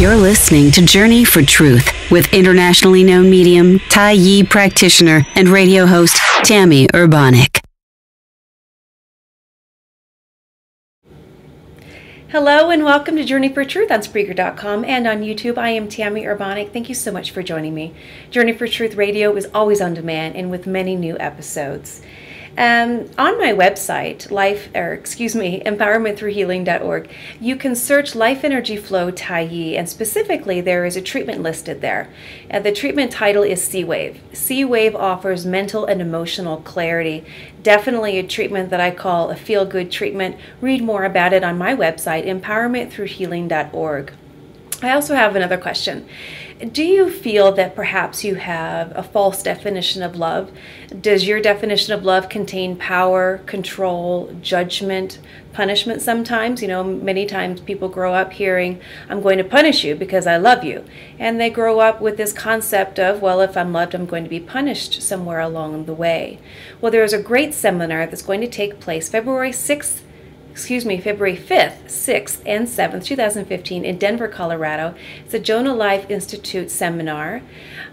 You're listening to Journey for Truth with internationally known medium, Tai Yi practitioner, and radio host Tami Urbanek. Hello and welcome to Journey for Truth on Spreaker.com and on YouTube. I am Tami Urbanek. Thank you so much for joining me. Journey for Truth Radio is always on demand and with many new episodes. On my website, empowermentthroughhealing.org, you can search Life Energy Flow Tai Yi, and specifically there is a treatment listed there. The treatment title is C-Wave. C-Wave offers mental and emotional clarity. Definitely a treatment that I call a feel-good treatment. Read more about it on my website, empowermentthroughhealing.org. I also have another question. Do you feel that perhaps you have a false definition of love? Does your definition of love contain power, control, judgment, punishment sometimes? You know, many times people grow up hearing, I'm going to punish you because I love you. And they grow up with this concept of, well, if I'm loved, I'm going to be punished somewhere along the way. Well, there is a great seminar that's going to take place February 5th, 6th, and 7th, 2015 in Denver, Colorado. It's a Jonah Life Institute seminar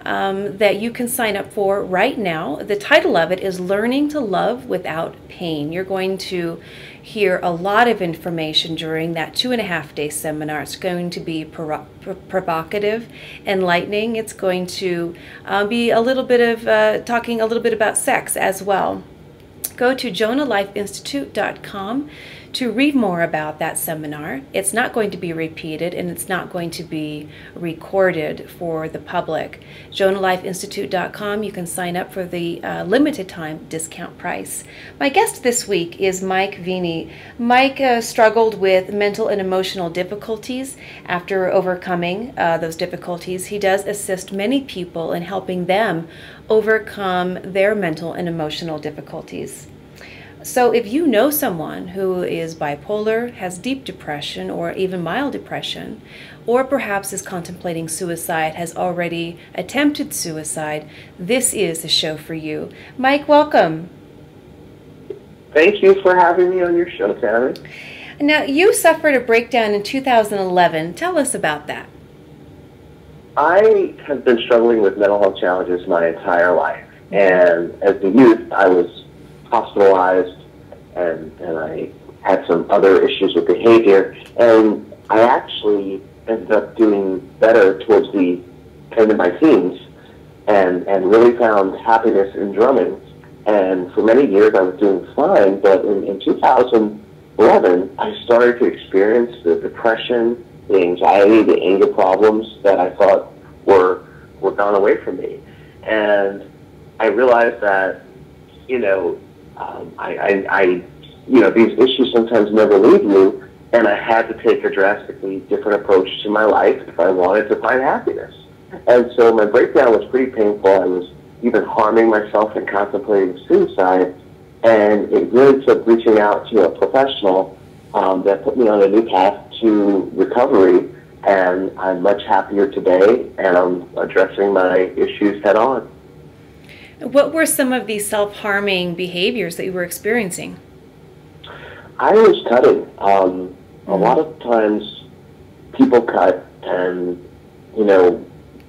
that you can sign up for right now. The title of it is Learning to Love Without Pain. You're going to hear a lot of information during that 2.5-day seminar. It's going to be provocative, enlightening. It's going to be a little bit of talking a little bit about sex as well. Go to jonahlifeinstitute.com to read more about that seminar. It's not going to be repeated and it's not going to be recorded for the public. jonahlifeinstitute.com, you can sign up for the limited time discount price. My guest this week is Mike Veny. Mike struggled with mental and emotional difficulties. After overcoming those difficulties, he does assist many people in helping them overcome their mental and emotional difficulties. So if you know someone who is bipolar, has deep depression or even mild depression, or perhaps is contemplating suicide, has already attempted suicide, this is the show for you. Mike, welcome. Thank you for having me on your show, Tami. Now, you suffered a breakdown in 2011. Tell us about that. I have been struggling with mental health challenges my entire life. And as a youth, I was hospitalized and I had some other issues with behavior. And I actually ended up doing better towards the end of my teens and really found happiness in drumming. And for many years, I was doing fine. But in 2011, I started to experience the depression, the anxiety, the anger problems that I thought were gone away from me. And I realized that, these issues sometimes never leave you, and I had to take a drastically different approach to my life if I wanted to find happiness. And so my breakdown was pretty painful. I was even harming myself and contemplating suicide, and it really took reaching out to a professional that put me on a new path to recovery, and I'm much happier today, and I'm addressing my issues head on. What were some of these self-harming behaviors that you were experiencing? I was cutting. A lot of times people cut, and,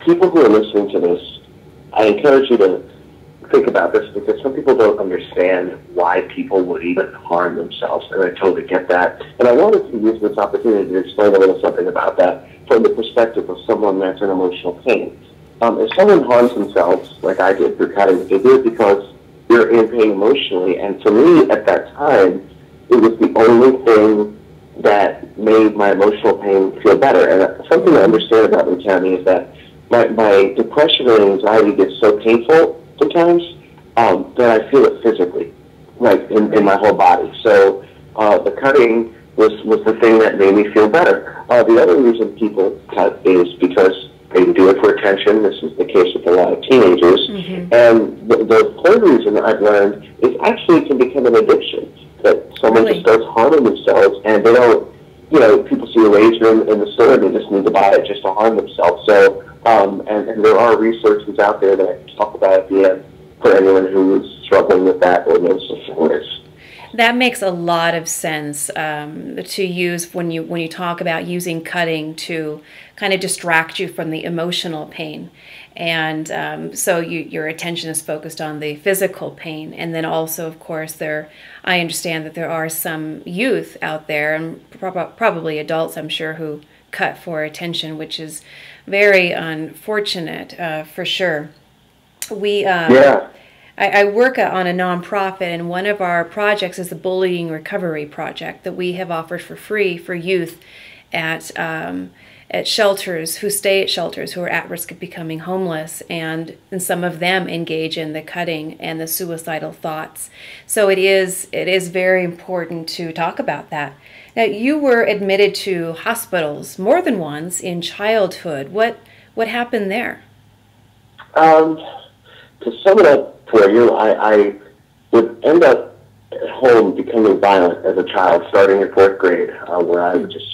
people who are listening to this, I encourage you to think about this because some people don't understand why people would even harm themselves, and I totally get that. And I wanted to use this opportunity to explain a little something about that from the perspective of someone that's in emotional pain. If someone harms themselves, like I did through cutting, they do it because they're in pain emotionally. And for me, at that time, it was the only thing that made my emotional pain feel better. And something to understand about me, Tami, is that my depression and anxiety gets so painful sometimes that I feel it physically, like in my whole body. So the cutting was the thing that made me feel better. The other reason people cut is because they do it for attention. This is the case with a lot of teenagers. Mm-hmm. And the third reason I've learned is actually it can become an addiction, that someone just starts harming themselves and they don't, people see a razor in the store and they just need to buy it just to harm themselves. So, and there are researchers out there that I talk about at the end for anyone who is struggling with that or knows some That makes a lot of sense to use when you talk about using cutting to kind of distract you from the emotional pain, and so your attention is focused on the physical pain, and then also, of course, I understand that there are some youth out there, and probably adults, I'm sure, who cut for attention, which is very unfortunate for sure. I work on a nonprofit, and one of our projects is the Bullying Recovery Project that we have offered for free for youth at shelters, who stay at shelters, who are at risk of becoming homeless, and some of them engage in the cutting and the suicidal thoughts. So it is very important to talk about that. Now, you were admitted to hospitals more than once in childhood. What happened there? To sum it up for you, I would end up at home becoming violent as a child, starting in 4th grade, where I would just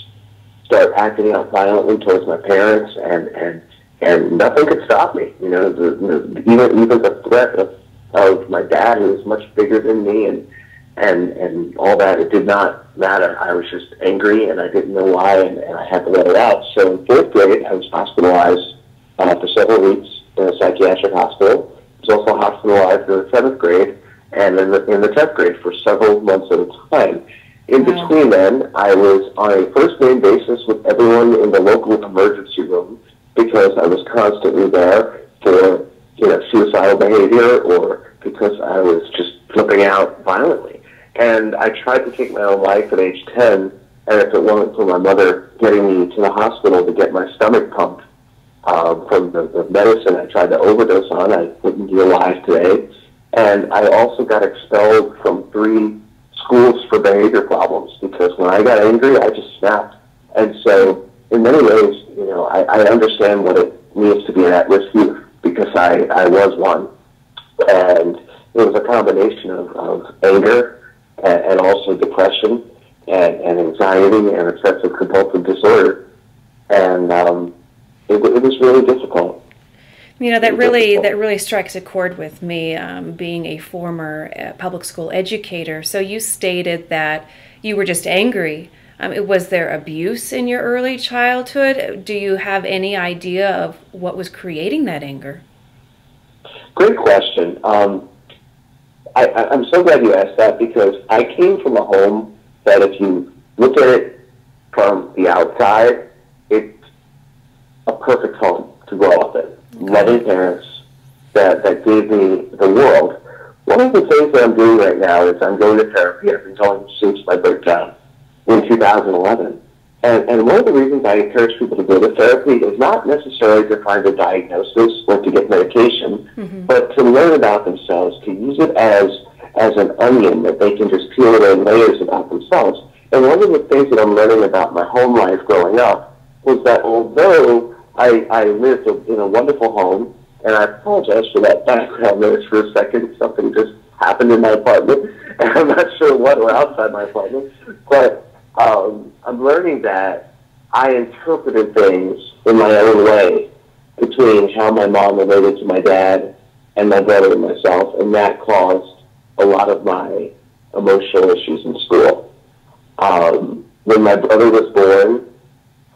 start acting out violently towards my parents, and nothing could stop me. You know, even the threat of my dad, who was much bigger than me, and all that, it did not matter. I was just angry, and I didn't know why, and I had to let it out. So in 4th grade, I was hospitalized for several weeks in a psychiatric hospital. I was also hospitalized in the 7th grade and in the 10th grade for several months at a time. In between then, I was on a first-name basis with everyone in the local emergency room because I was constantly there for, suicidal behavior, or because I was just flipping out violently. And I tried to take my own life at age 10, and if it wasn't for my mother getting me to the hospital to get my stomach pumped from the medicine I tried to overdose on, I wouldn't be alive today. And I also got expelled from 3 schools for behavior problems, because when I got angry, I just snapped. And so, in many ways, I understand what it means to be an at-risk youth, because I was one. And it was a combination of anger and also depression and anxiety and obsessive compulsive disorder. And it was really difficult. That really strikes a chord with me, being a former public school educator. So you stated that you were just angry. Was there abuse in your early childhood? Do you have any idea of what was creating that anger? Great question. I'm so glad you asked that, because I came from a home that, if you look at it from the outside, it's a perfect home to grow up in. Loving parents that gave me the world. One of the things that I'm doing right now is I'm going to therapy. I've been going since my breakdown in 2011. And one of the reasons I encourage people to go to therapy is not necessarily to find a diagnosis or to get medication, but to learn about themselves, to use it as an onion that they can just peel away layers about themselves. And one of the things that I'm learning about my home life growing up was that although I lived in a wonderful home, and I apologize for that background noise for a second. Something just happened in my apartment, and I'm not sure what, or outside my apartment. But I'm learning that I interpreted things in my own way between how my mom related to my dad and my brother and myself, and that caused a lot of my emotional issues in school. When my brother was born,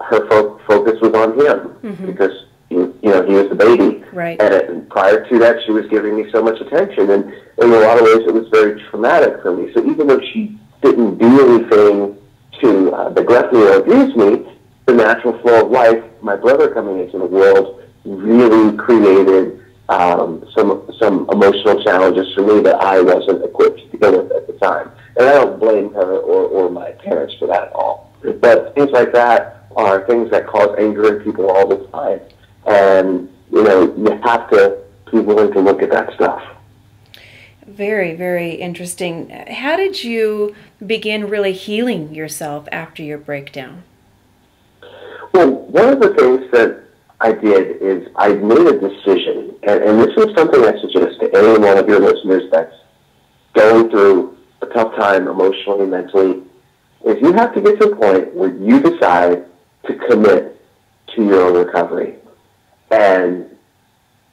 her focus was on him, because he was the baby. Right. And prior to that, she was giving me so much attention, and in a lot of ways, it was very traumatic for me. So even though she didn't do anything to neglect me or abuse me, the natural flow of life, my brother coming into the world, really created some emotional challenges for me that I wasn't equipped to deal with at the time. And I don't blame her or my parents for that at all. But things like that are things that cause anger in people all the time. And, you have to be willing to look at that stuff. Very, very interesting. How did you begin really healing yourself after your breakdown? Well, one of the things that I did is I made a decision, and this is something I suggest to any one of your listeners that's going through a tough time emotionally and mentally, is you have to get to a point where you decide to commit to your own recovery. And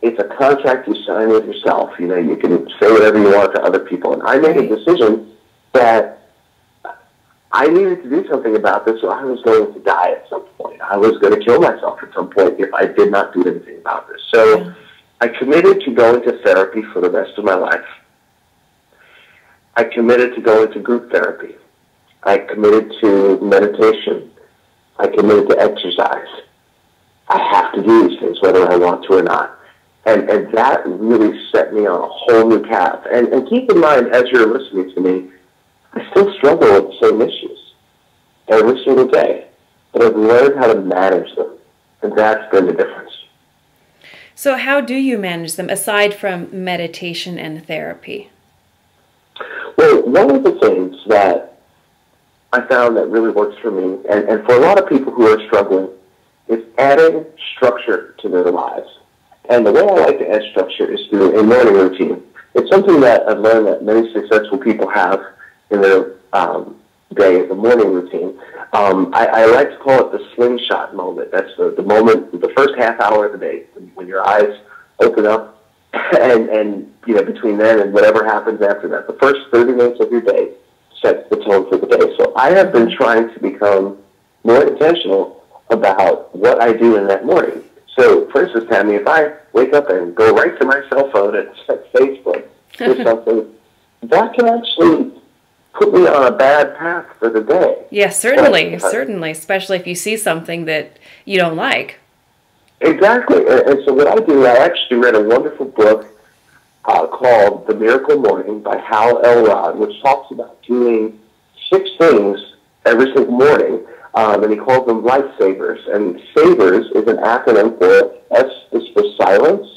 it's a contract you sign with yourself. You can say whatever you want to other people. And I made a decision that I needed to do something about this, or I was going to die at some point. I was going to kill myself at some point if I did not do anything about this. So I committed to going to therapy for the rest of my life. I committed to going to group therapy. I committed to meditation. I committed to exercise. I have to do these things whether I want to or not. And that really set me on a whole new path. And keep in mind, as you're listening to me, I still struggle with the same issues every single day. But I've learned how to manage them. And that's been the difference. So how do you manage them, aside from meditation and therapy? Well, one of the things that I found that really works for me, and for a lot of people who are struggling, is adding structure to their lives. And the way I like to add structure is through a morning routine. It's something that I've learned that many successful people have in their day, the morning routine. I like to call it the slingshot moment. That's the moment, the first half hour of the day, when your eyes open up, and between then and whatever happens after that. The first 30 minutes of your day sets the tone for the day. So I have been trying to become more intentional about what I do in that morning. So, for instance, Tami, if I wake up and go right to my cell phone and check Facebook or something, that can actually put me on a bad path for the day. Yes, certainly, certainly, especially if you see something that you don't like. Exactly. And so what I do, I actually read a wonderful book called The Miracle Morning by Hal Elrod, which talks about doing 6 things every single morning. And he calls them lifesavers. And SAVERS is an acronym for S is for silence,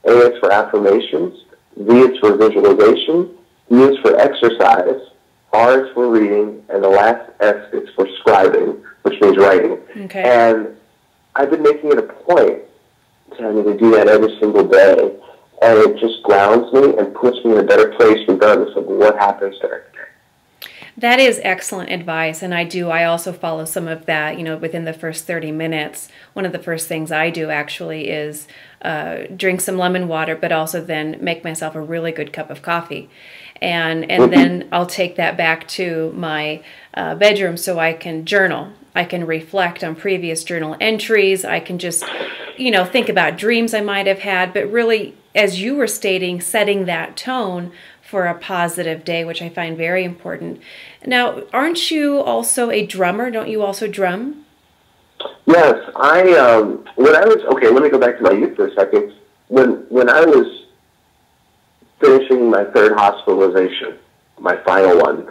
A is for affirmations, V is for visualization, E is for exercise, R is for reading, and the last S is for scribing, which means writing. Okay. And I've been making it a point, Tami, to do that every single day. And it just grounds me and puts me in a better place regardless of what happens during the day. That is excellent advice, and I also follow some of that, within the first 30 minutes. One of the first things I do actually is drink some lemon water, but also then make myself a really good cup of coffee. And then I'll take that back to my bedroom so I can journal. I can reflect on previous journal entries. I can just, think about dreams I might have had, but really, as you were stating, setting that tone for a positive day, which I find very important. Now, aren't you also a drummer? Don't you also drum? Yes, let me go back to my youth for a second. When I was finishing my 3rd hospitalization, my final one,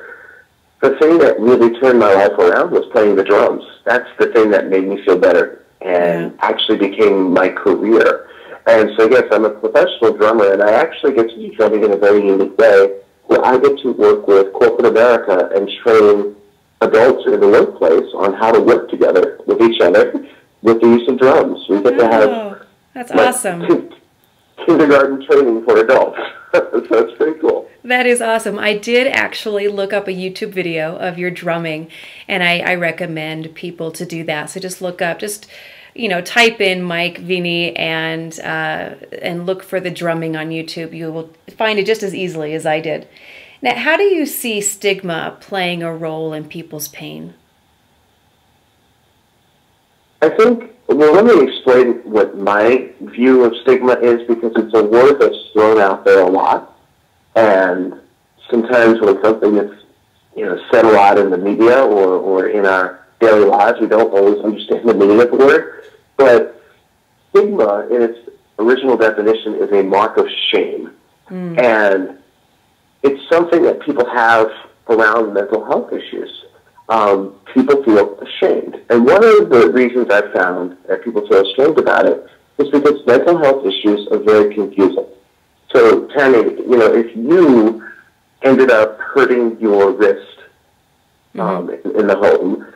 the thing that really turned my life around was playing the drums. That's the thing that made me feel better and actually became my career. And so, yes, I'm a professional drummer, and I actually get to do drumming in a very unique way, where I get to work with corporate America and train adults in the workplace on how to work together with each other with the use of drums. We get to have that's awesome. Kindergarten training for adults. So it's pretty cool. That is awesome. I did actually look up a YouTube video of your drumming, and I recommend people to do that. So just look up, type in Mike Veny and look for the drumming on YouTube. You will find it just as easily as I did. Now, how do you see stigma playing a role in people's pain? I think, let me explain what my view of stigma is, because it's a word that's thrown out there a lot. And sometimes when something is, said a lot in the media or in our daily lives, we don't always understand the meaning of the word. But stigma, in its original definition, is a mark of shame. And it's something that people have around mental health issues. People feel ashamed. And one of the reasons I've found that people feel ashamed about it is because mental health issues are very confusing. So, Tami, if you ended up hurting your wrist in the home,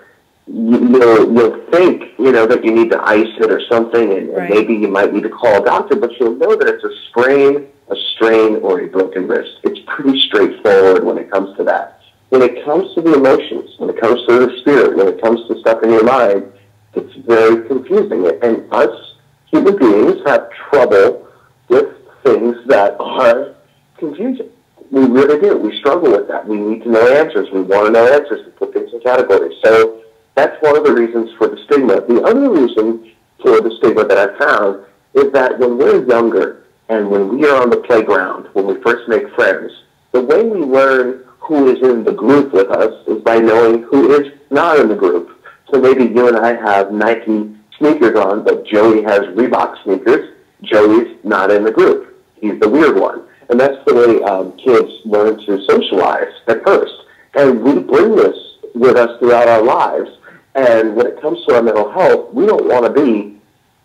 you'll think, that you need to ice it or something, and maybe you might need to call a doctor, but you'll know that it's a sprain, a strain, or a broken wrist. It's pretty straightforward when it comes to that. When it comes to the emotions, when it comes to the spirit, when it comes to stuff in your mind, it's very confusing. And us human beings have trouble with things that are confusing. We really do. We struggle with that. We need to know answers. We want to know answers to put things in categories. So that's one of the reasons for the stigma. The other reason for the stigma that I found is that when we're younger and when we are on the playground, when we first make friends, the way we learn who is in the group with us is by knowing who is not in the group. So maybe you and I have Nike sneakers on, but Joey has Reebok sneakers. Joey's not in the group. He's the weird one. And that's the way kids learn to socialize at first. And we bring this with us throughout our lives. And when it comes to our mental health, we don't want to be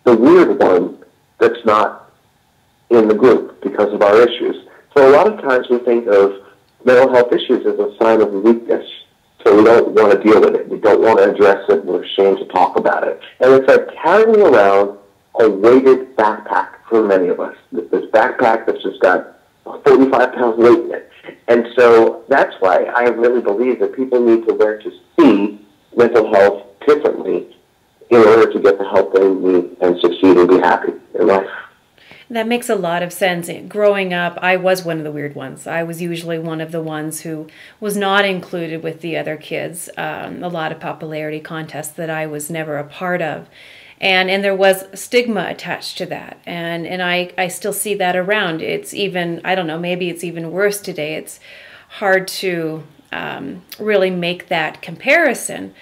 the weird one that's not in the group because of our issues. So a lot of times we think of mental health issues as a sign of weakness. So we don't want to deal with it. We don't want to address it. We're ashamed to talk about it. And it's like carrying around a weighted backpack for many of us. This backpack that's just got 45-pound weight in it. And so that's why I really believe that people need to learn to see mental health differently in order to get the help they need and succeed and be happy in life. That makes a lot of sense. Growing up, I was one of the weird ones. I was usually one of the ones who was not included with the other kids. A lot of popularity contests that I was never a part of. And there was stigma attached to that. And I still see that around. It's even, I don't know, maybe it's even worse today. It's hard to really make that comparison.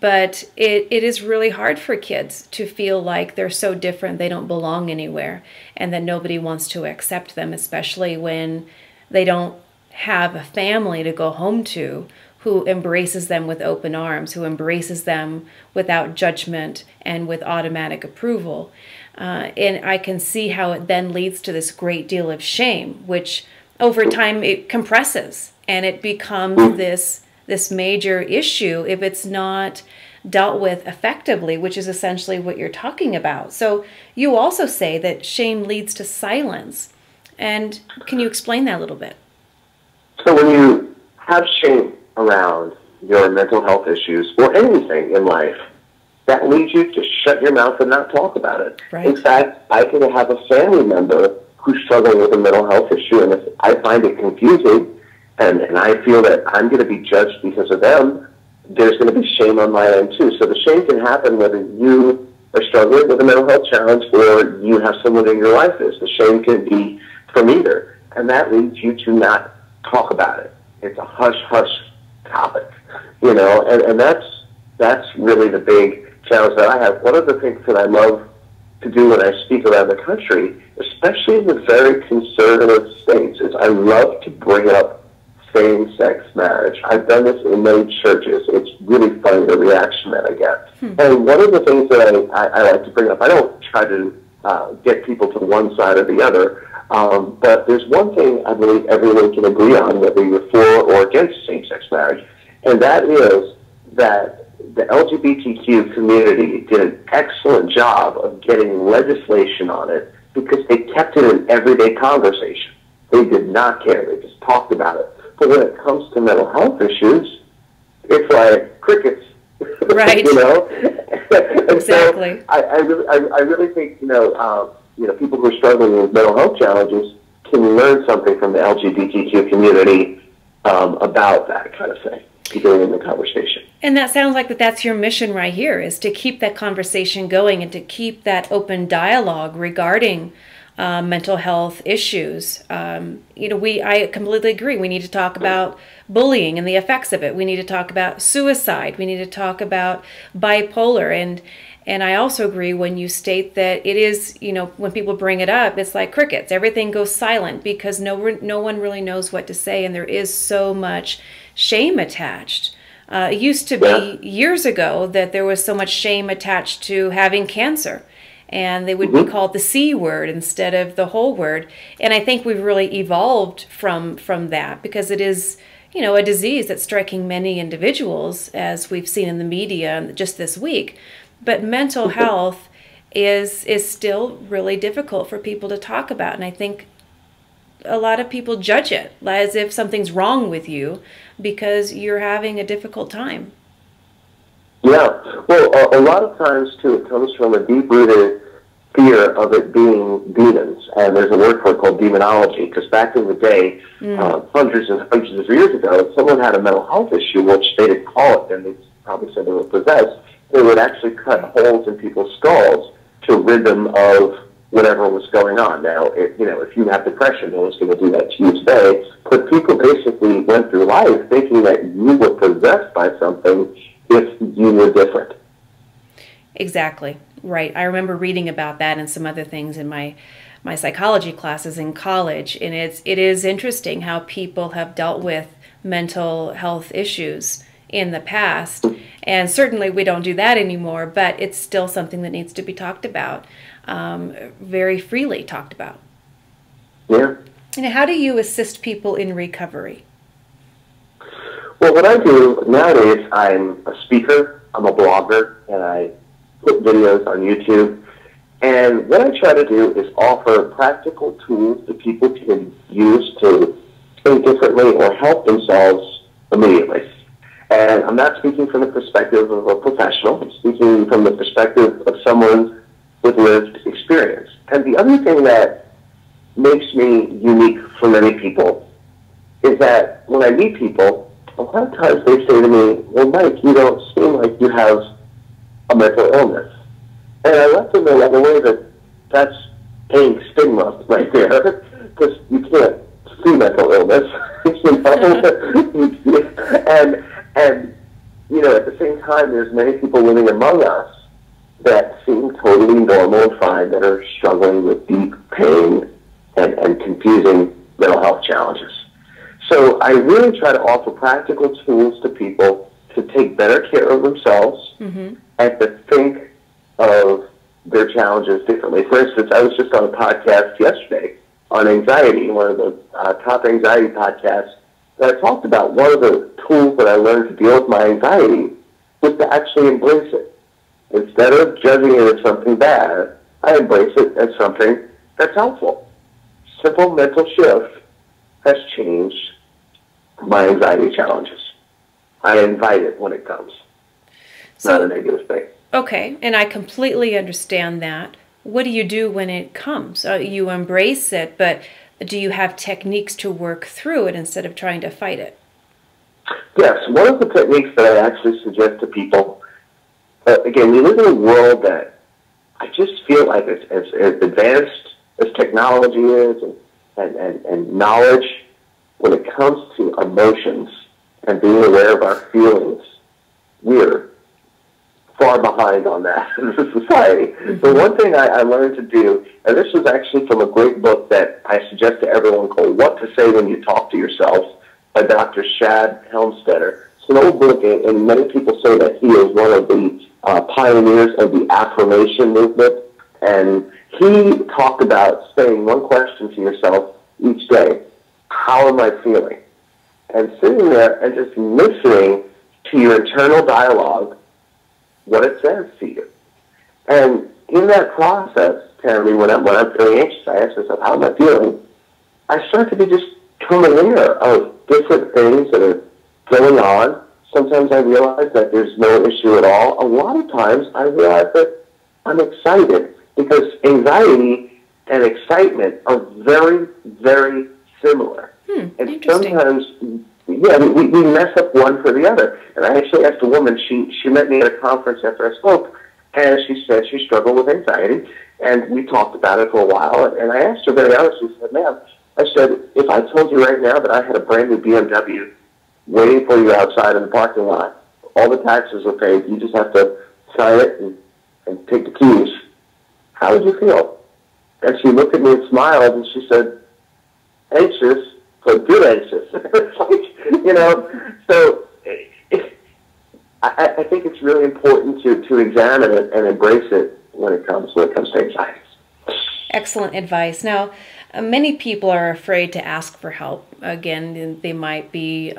But it is really hard for kids to feel like they're so different they don't belong anywhere and that nobody wants to accept them, especially when they don't have a family to go home to who embraces them with open arms, who embraces them without judgment and with automatic approval. And I can see how it then leads to this great deal of shame, which over time it compresses and it becomes this major issue if it's not dealt with effectively, which is essentially what you're talking about. So you also say that shame leads to silence. And can you explain that a little bit? So when you have shame around your mental health issues or anything in life, that leads you to shut your mouth and not talk about it. Right. In fact, I can have a family member who's struggling with a mental health issue, and if I find it confusing, and I feel that I'm going to be judged because of them, there's going to be shame on my end too. So the shame can happen whether you are struggling with a mental health challenge or you have someone in your life is. The shame can be from either. And that leads you to not talk about it. It's a hush-hush topic, you know, and that's really the big challenge that I have. One of the things that I love to do when I speak around the country, especially in the very conservative states, is I love to bring up same-sex marriage. I've done this in many churches. It's really funny, the reaction that I get. And one of the things that I like to bring up, I don't try to get people to one side or the other, but there's one thing I believe everyone can agree on, whether you're for or against same-sex marriage, and that is that the LGBTQ community did an excellent job of getting legislation on it because they kept it an everyday conversation. They did not care. They just talked about it. But when it comes to mental health issues, it's like crickets. Right. You know? Exactly. So I really think, you know, people who are struggling with mental health challenges can learn something from the LGBTQ community about that kind of thing, keeping in the conversation. And that sounds like that's your mission right here, is to keep that conversation going and to keep that open dialogue regarding mental health issues. I completely agree. We need to talk about bullying and the effects of it. We need to talk about suicide. We need to talk about bipolar. And I also agree when you state that it is, when people bring it up, it's like crickets. Everything goes silent because no one really knows what to say, and there is so much shame attached. It used to be years ago that there was so much shame attached to having cancer, and they would be called the C word instead of the whole word. And I think we've really evolved from that because it is, a disease that's striking many individuals, as we've seen in the media just this week. But mental health is still really difficult for people to talk about. And I think a lot of people judge it as if something's wrong with you because you're having a difficult time. Yeah, well, a lot of times, too, it comes from a deep-rooted fear of it being demons. And there's a word for it called demonology, because back in the day, hundreds and hundreds of years ago, if someone had a mental health issue, which they didn't call it, then they probably said they were possessed, they would actually cut holes in people's skulls to rid them of whatever was going on. Now, if you have depression, no one's going to do that to you today, but people basically went through life thinking that you were possessed by something if you were different. Exactly. Right. I remember reading about that and some other things in my psychology classes in college. And it is interesting how people have dealt with mental health issues in the past. And certainly we don't do that anymore, but it's still something that needs to be talked about, very freely talked about. Yeah. And how do you assist people in recovery? Well, what I do nowadays, I'm a speaker, I'm a blogger, and I put videos on YouTube. And what I try to do is offer practical tools that people can use to think differently or help themselves immediately. And I'm not speaking from the perspective of a professional. I'm speaking from the perspective of someone with lived experience. And the other thing that makes me unique for many people is that when I meet people, a lot of times they say to me, well, Mike, you don't seem like you have a mental illness. And I let them know right away that that's paying stigma right there, because you can't see mental illness, you know. And at the same time, there's many people living among us that seem totally normal and fine, that are struggling with deep pain and confusing mental health challenges. So I really try to offer practical tools to people to take better care of themselves and to think of their challenges differently. For instance, I was just on a podcast yesterday on anxiety, one of the top anxiety podcasts, that I talked about one of the tools that I learned to deal with my anxiety was to actually embrace it. Instead of judging it as something bad, I embrace it as something that's helpful. Simple mental shift has changed my anxiety challenges. I invite it when it comes. It's not a negative thing. Okay, and I completely understand that. What do you do when it comes? You embrace it, but do you have techniques to work through it instead of trying to fight it? Yes, one of the techniques that I actually suggest to people, again, we live in a world that I just feel like as advanced as technology is and knowledge, when it comes to emotions and being aware of our feelings, we're far behind on that in society. The one thing I learned to do, and this was actually from a great book that I suggest to everyone called What to Say When You Talk to Yourself by Dr. Shad Helmstetter. It's an old book, and many people say that he is one of the pioneers of the affirmation movement. And he talked about saying one question to yourself each day: how am I feeling? And sitting there and just listening to your internal dialogue, what it says to you. And in that process, Tami, when I'm feeling anxious, I ask myself, how am I feeling? I start to be just aware of different things that are going on. Sometimes I realize that there's no issue at all. A lot of times I realize that I'm excited, because anxiety and excitement are very, very similar. And sometimes, we mess up one for the other. And I actually asked a woman, she met me at a conference after I spoke, and she said she struggled with anxiety, and we talked about it for a while, and I asked her very honestly, I said, ma'am, I said, if I told you right now that I had a brand new BMW waiting for you outside in the parking lot, all the taxes are paid, you just have to sign it and take the keys, how would you feel? And she looked at me and smiled, and she said, anxious, but good anxious. It's like, so I think it's really important to examine it and embrace it when it comes to anxiety. Excellent advice. Now, many people are afraid to ask for help. Again, they might be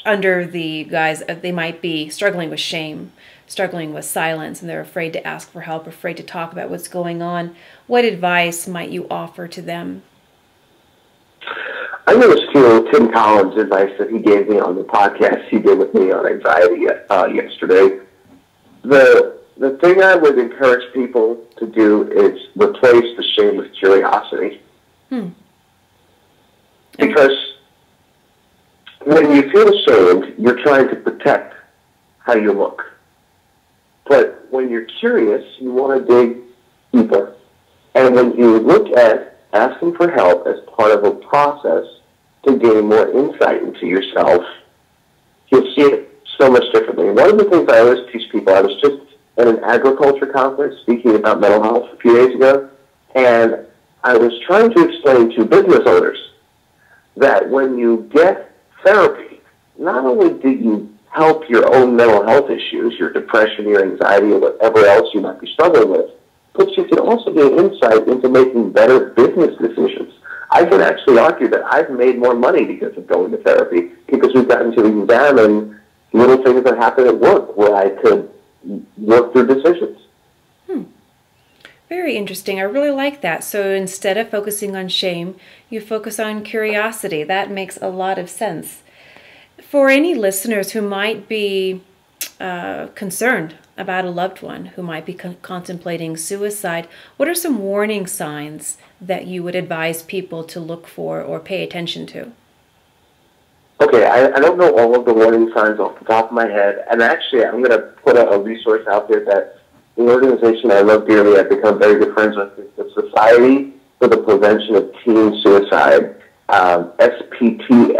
under the guise of, they might be struggling with shame, struggling with silence, and they're afraid to ask for help, afraid to talk about what's going on. What advice might you offer to them? I'm going to steal Tim Collins' advice that he gave me on the podcast he did with me on anxiety yesterday. The the thing I would encourage people to do is replace the shame with curiosity. Because when you feel ashamed, you're trying to protect how you look. But when you're curious, you want to dig deeper. And when you look at asking for help as part of a process to gain more insight into yourself, you'll see it so much differently. One of the things I always teach people, I was just at an agriculture conference speaking about mental health a few days ago, and I was trying to explain to business owners that when you get therapy, not only do you help your own mental health issues, your depression, your anxiety, or whatever else you might be struggling with, but you can also gain insight into making better business decisions. I can actually argue that I've made more money because of going to therapy, because we've gotten to examine little things that happen at work where I could work through decisions. Very interesting. I really like that. So instead of focusing on shame, you focus on curiosity. That makes a lot of sense. For any listeners who might be concerned about a loved one who might be contemplating suicide, what are some warning signs that you would advise people to look for or pay attention to? Okay, I don't know all of the warning signs off the top of my head, and actually I'm going to put a resource out there that the organization I love dearly, I've become very good friends with, is the Society for the Prevention of Teen Suicide, sptfusa.org.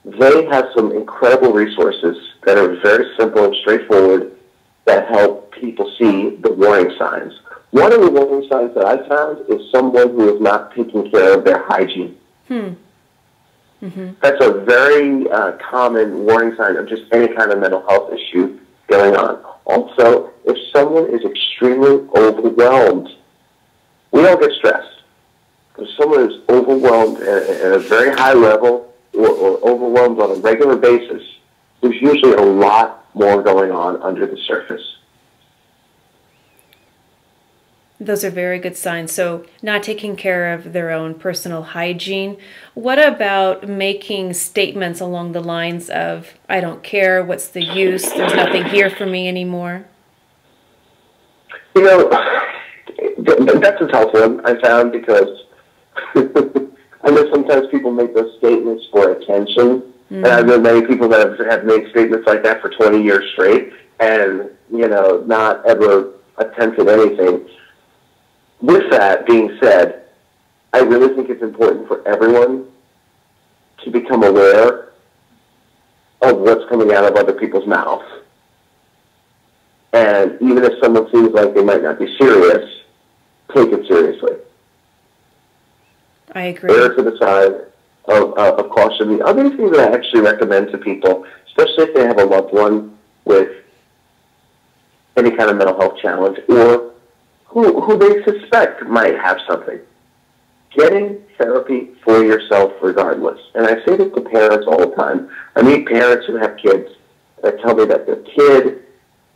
They have some incredible resources that are very simple and straightforward that help people see the warning signs. One of the warning signs that I found is someone who is not taking care of their hygiene. That's a very common warning sign of just any kind of mental health issue going on. Also, if someone is extremely overwhelmed, we all get stressed. If someone is overwhelmed at a very high level or overwhelmed on a regular basis, there's usually a lot more going on under the surface. Those are very good signs. So not taking care of their own personal hygiene. What about making statements along the lines of, I don't care, what's the use, there's nothing here for me anymore? You know, that's a tough one, I found, because I know sometimes people make those statements for attention. And I know many people that have made statements like that for 20 years straight and, you know, not ever attempted anything. With that being said, I really think it's important for everyone to become aware of what's coming out of other people's mouths. And even if someone seems like they might not be serious, take it seriously. I agree. Err to the side of caution. The other thing that I actually recommend to people, especially if they have a loved one with any kind of mental health challenge or who they suspect might have something, getting therapy for yourself regardless. And I say this to parents all the time. I meet parents who have kids that tell me that their kid,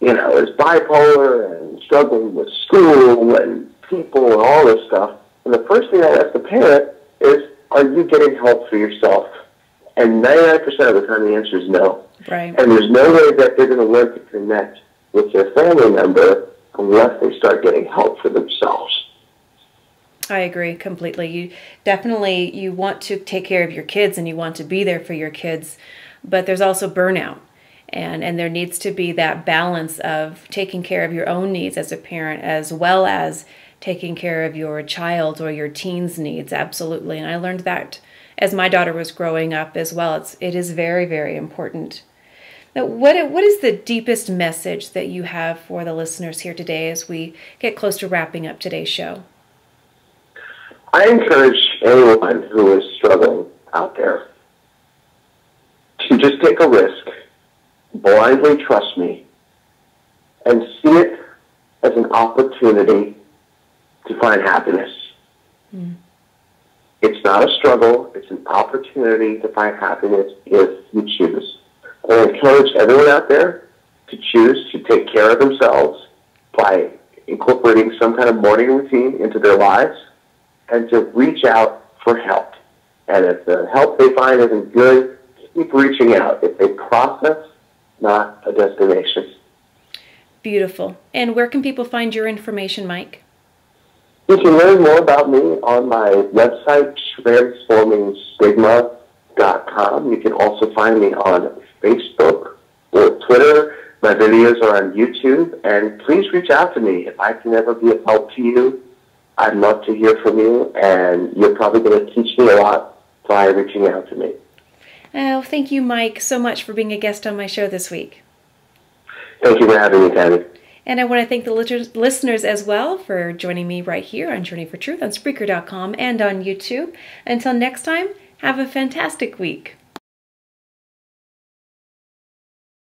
you know, is bipolar and struggling with school and people and all this stuff. And the first thing I ask the parent is, are you getting help for yourself? And 99% of the time the answer is no. Right. And there's no way that they're going to learn to connect with their family member unless they start getting help for themselves. I agree completely. You want to take care of your kids and you want to be there for your kids, but there's also burnout. And there needs to be that balance of taking care of your own needs as a parent as well as taking care of your child or your teen's needs. Absolutely. And I learned that as my daughter was growing up as well. It is very, very important. Now, what is the deepest message that you have for the listeners here today as we get close to wrapping up today's show? I encourage anyone who is struggling out there to just take a risk, blindly trust me, and see it as an opportunity to find happiness. It's not a struggle. It's an opportunity to find happiness if you choose. I encourage everyone out there to choose to take care of themselves by incorporating some kind of morning routine into their lives and to reach out for help. And if the help they find isn't good, keep reaching out. It's a process, not a destination. Beautiful. And where can people find your information, Mike? You can learn more about me on my website, transformingstigma.com. You can also find me on Facebook or Twitter. My videos are on YouTube. And please reach out to me if I can ever be of help to you. I'd love to hear from you, and you're probably going to teach me a lot by reaching out to me. Oh, thank you, Mike, so much for being a guest on my show this week. Thank you for having me, Tami. And I want to thank the listeners as well for joining me right here on Journey for Truth on Spreaker.com and on YouTube. Until next time, have a fantastic week.